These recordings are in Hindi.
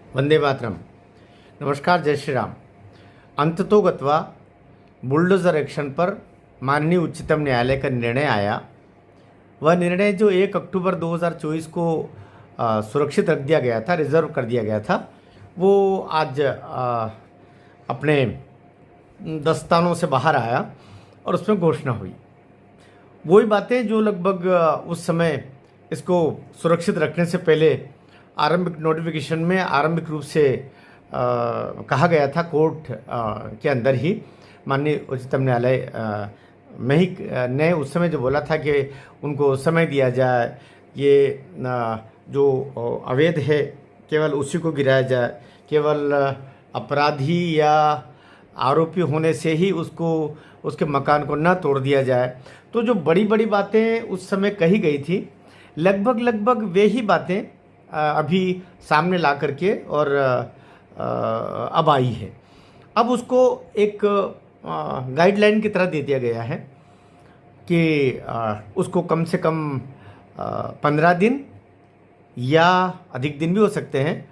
वंदे मातरम। नमस्कार, जय श्री राम। अंततोगत्वा बुलडोज़र एक्शन पर माननीय उच्चतम न्यायालय का निर्णय आया। वह निर्णय जो 1 अक्टूबर 2024 को सुरक्षित रख दिया गया था, रिजर्व कर दिया गया था, वो आज अपने दस्तानों से बाहर आया और उसमें घोषणा हुई। वही बातें जो लगभग उस समय इसको सुरक्षित रखने से पहले आरंभिक नोटिफिकेशन में आरंभिक रूप से कहा गया था, कोर्ट के अंदर ही माननीय उच्चतम न्यायालय में ही ने उस समय जो बोला था कि उनको समय दिया जाए, ये जो अवैध है केवल उसी को गिराया जाए, केवल अपराधी या आरोपी होने से ही उसको उसके मकान को न तोड़ दिया जाए। तो जो बड़ी बड़ी बातें उस समय कही गई थी, लगभग वे ही बातें अभी सामने ला करके और अब आई है। अब उसको एक गाइडलाइन की तरह दे दिया गया है कि उसको कम से कम 15 दिन या अधिक दिन भी हो सकते हैं,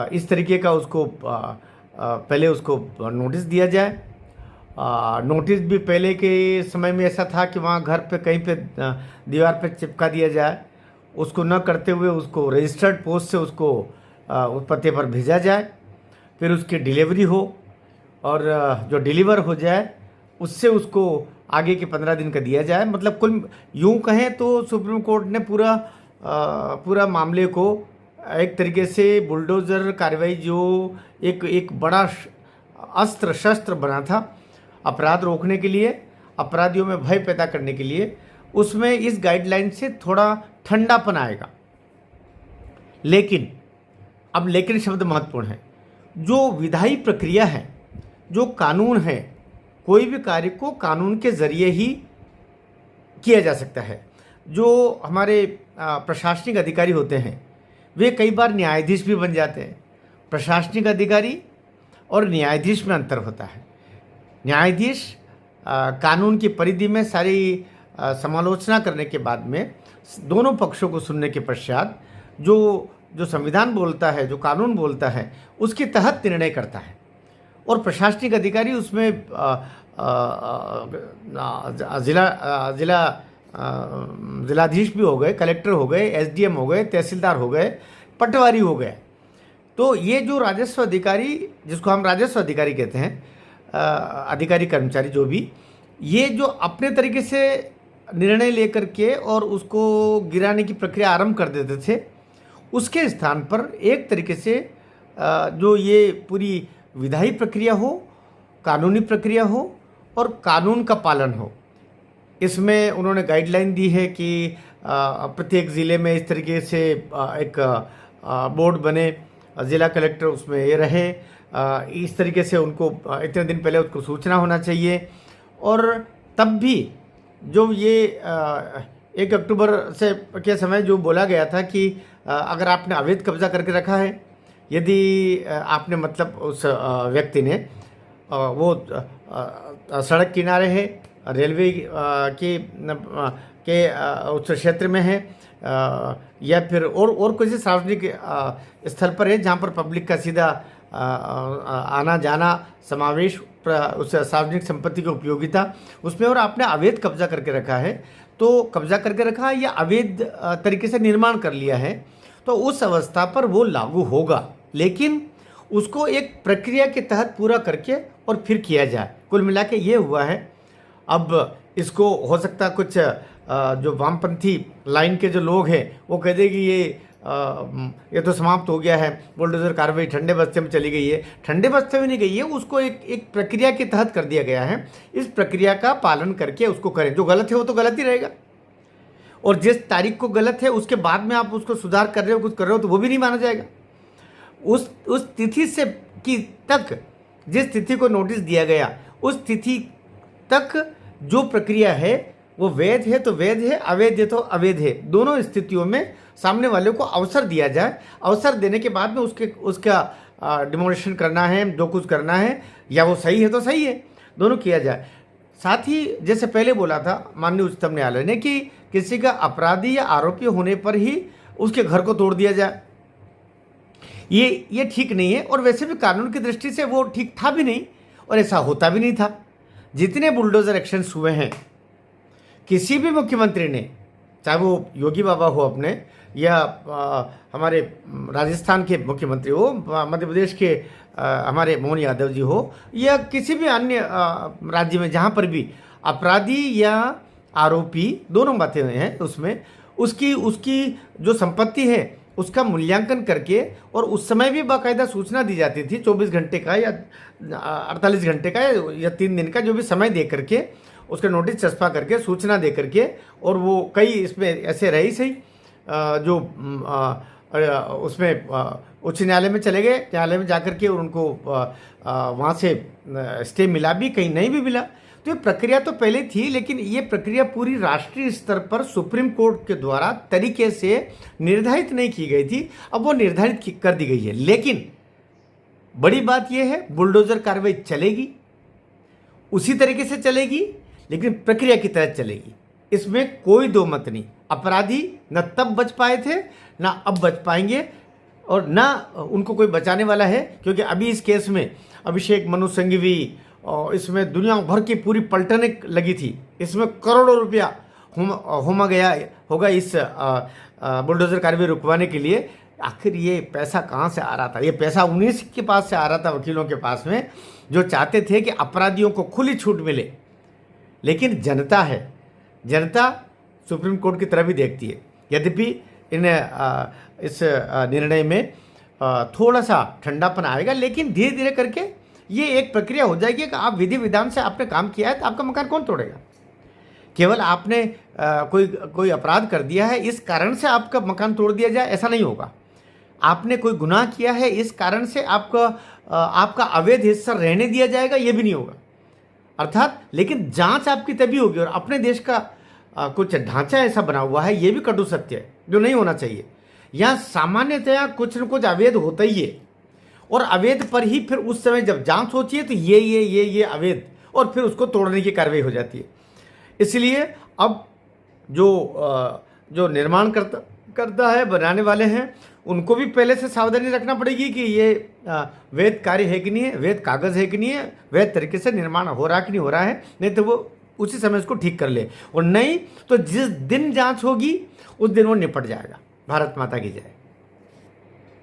इस तरीके का उसको पहले उसको नोटिस दिया जाए। नोटिस भी पहले के समय में ऐसा था कि वहाँ घर पे कहीं पे दीवार पे चिपका दिया जाए, उसको न करते हुए उसको रजिस्टर्ड पोस्ट से उसको उस पते पर भेजा जाए, फिर उसकी डिलीवरी हो और जो डिलीवर हो जाए उससे उसको आगे के 15 दिन का दिया जाए। मतलब कुल यूँ कहें तो सुप्रीम कोर्ट ने पूरा मामले को एक तरीके से बुलडोज़र कार्रवाई जो एक बड़ा अस्त्र शस्त्र बना था अपराध रोकने के लिए, अपराधियों में भय पैदा करने के लिए, उसमें इस गाइडलाइन से थोड़ा ठंडापन आएगा। लेकिन शब्द महत्वपूर्ण है। जो विधायी प्रक्रिया है, जो कानून है, कोई भी कार्य को कानून के ज़रिए ही किया जा सकता है। जो हमारे प्रशासनिक अधिकारी होते हैं वे कई बार न्यायाधीश भी बन जाते हैं। प्रशासनिक अधिकारी और न्यायाधीश में अंतर होता है। न्यायाधीश कानून की परिधि में सारी समालोचना करने के बाद में दोनों पक्षों को सुनने के पश्चात जो संविधान बोलता है, जो कानून बोलता है, उसके तहत निर्णय करता है। और प्रशासनिक अधिकारी उसमें जिलाधीश भी हो गए, कलेक्टर हो गए, एसडीएम हो गए, तहसीलदार हो गए, पटवारी हो गए। तो ये जो राजस्व अधिकारी, जिसको हम राजस्व अधिकारी कहते हैं, अधिकारी कर्मचारी जो भी, ये जो अपने तरीके से निर्णय लेकर के और उसको गिराने की प्रक्रिया आरंभ कर देते थे, उसके स्थान पर एक तरीके से जो ये पूरी विधायी प्रक्रिया हो, कानूनी प्रक्रिया हो और कानून का पालन हो, इसमें उन्होंने गाइडलाइन दी है कि प्रत्येक ज़िले में इस तरीके से एक बोर्ड बने, ज़िला कलेक्टर उसमें ये रहे, इस तरीके से उनको इतने दिन पहले उसको सूचना होना चाहिए। और तब भी जो ये 1 अक्टूबर से के समय जो बोला गया था कि अगर आपने अवैध कब्जा करके रखा है, यदि आपने मतलब उस व्यक्ति ने वो सड़क किनारे है, रेलवे के उस क्षेत्र में है, या फिर और किसी सार्वजनिक स्थल पर है जहाँ पर पब्लिक का सीधा आना जाना समावेश, उस सार्वजनिक संपत्ति की उपयोगिता उसमें, और आपने अवैध कब्जा करके रखा है, तो कब्जा करके रखा है या अवैध तरीके से निर्माण कर लिया है, तो उस अवस्था पर वो लागू होगा। लेकिन उसको एक प्रक्रिया के तहत पूरा करके और फिर किया जाए। कुल मिला के ये हुआ है। अब इसको हो सकता है कुछ जो वामपंथी लाइन के जो लोग हैं वो कह दे कि ये तो समाप्त हो गया है, बुलडोज़र कार्रवाई ठंडे बस्ते में चली गई है। ठंडे बस्ते में नहीं गई है, उसको एक प्रक्रिया के तहत कर दिया गया है। इस प्रक्रिया का पालन करके उसको करें। जो गलत है वो तो गलत ही रहेगा, और जिस तारीख को गलत है उसके बाद में आप उसको सुधार कर रहे हो, कुछ कर रहे हो, तो वो भी नहीं माना जाएगा। उस तिथि से की तक, जिस तिथि को नोटिस दिया गया उस तिथि तक जो प्रक्रिया है वो वैध है तो वैध है, अवैध है तो अवैध है। दोनों स्थितियों में सामने वाले को अवसर दिया जाए। अवसर देने के बाद में उसका डिमोलिशन करना है, जो कुछ करना है, या वो सही है तो सही है, दोनों किया जाए। साथ ही जैसे पहले बोला था माननीय उच्चतम न्यायालय ने कि किसी का अपराधी या आरोपी होने पर ही उसके घर को तोड़ दिया जाए, ये ठीक नहीं है, और वैसे भी कानून की दृष्टि से वो ठीक था भी नहीं, और ऐसा होता भी नहीं था। जितने बुलडोज़र एक्शंस हुए हैं, किसी भी मुख्यमंत्री ने, चाहे वो योगी बाबा हो अपने, या हमारे राजस्थान के मुख्यमंत्री हो, मध्य प्रदेश के हमारे मोहन यादव जी हो, या किसी भी अन्य राज्य में जहाँ पर भी अपराधी या आरोपी दोनों बातें हैं, उसमें उसकी उसकी जो संपत्ति है उसका मूल्यांकन करके, और उस समय भी बाकायदा सूचना दी जाती थी, 24 घंटे का या 48 घंटे का या 3 दिन का, जो भी समय दे करके उसका नोटिस चस्पा करके सूचना दे करके, और वो कई इसमें ऐसे रही सही जो उसमें उच्च न्यायालय में चले गए, न्यायालय में जाकर के उनको वहाँ से स्टे मिला भी, कहीं नहीं भी मिला। तो ये प्रक्रिया तो पहले थी, लेकिन ये प्रक्रिया पूरी राष्ट्रीय स्तर पर सुप्रीम कोर्ट के द्वारा तरीके से निर्धारित नहीं की गई थी। अब वो निर्धारित कर दी गई है, लेकिन बड़ी बात यह है, बुलडोजर कार्रवाई चलेगी, उसी तरीके से चलेगी, लेकिन प्रक्रिया की तरह चलेगी, इसमें कोई दो मत नहीं। अपराधी न तब बच पाए थे, ना अब बच पाएंगे, और ना उनको कोई बचाने वाला है, क्योंकि अभी इस केस में अभिषेक मनु सिंघवी, और इसमें दुनिया भर की पूरी पलटने लगी थी, इसमें करोड़ों रुपया होमा गया होगा इस बुलडोजर कार्रवाई रुकवाने के लिए। आखिर ये पैसा कहाँ से आ रहा था? ये पैसा उन्हीं के पास से आ रहा था, वकीलों के पास में, जो चाहते थे कि अपराधियों को खुली छूट मिले। लेकिन जनता है, जनता सुप्रीम कोर्ट की तरफ भी देखती है। यद्यपि इस निर्णय में थोड़ा सा ठंडापन आएगा, लेकिन धीरे धीरे करके ये एक प्रक्रिया हो जाएगी कि आप विधि विधान से आपने काम किया है तो आपका मकान कौन तोड़ेगा। केवल आपने कोई अपराध कर दिया है इस कारण से आपका मकान तोड़ दिया जाए, ऐसा नहीं होगा। आपने कोई गुनाह किया है इस कारण से आपका अवैध हिस्सा रहने दिया जाएगा, ये भी नहीं होगा। अर्थात लेकिन जांच आपकी तभी होगी, और अपने देश का कुछ ढांचा ऐसा बना हुआ है, ये भी कटु सत्य है, जो नहीं होना चाहिए। यहाँ सामान्यतया कुछ न कुछ अवैध होता ही है, और अवैध पर ही फिर उस समय जब जांच होती है तो ये अवैध, और फिर उसको तोड़ने की कार्रवाई हो जाती है। इसलिए अब जो निर्माण करता है, बनाने वाले हैं, उनको भी पहले से सावधानी रखना पड़ेगी कि ये वैध कार्य है कि नहीं है, वैध कागज़ है कि नहीं है, वैध तरीके से निर्माण हो रहा कि नहीं हो रहा है, नहीं तो वो उसी समय उसको ठीक कर ले, और नहीं तो जिस दिन जांच होगी उस दिन वो निपट जाएगा। भारत माता की जय।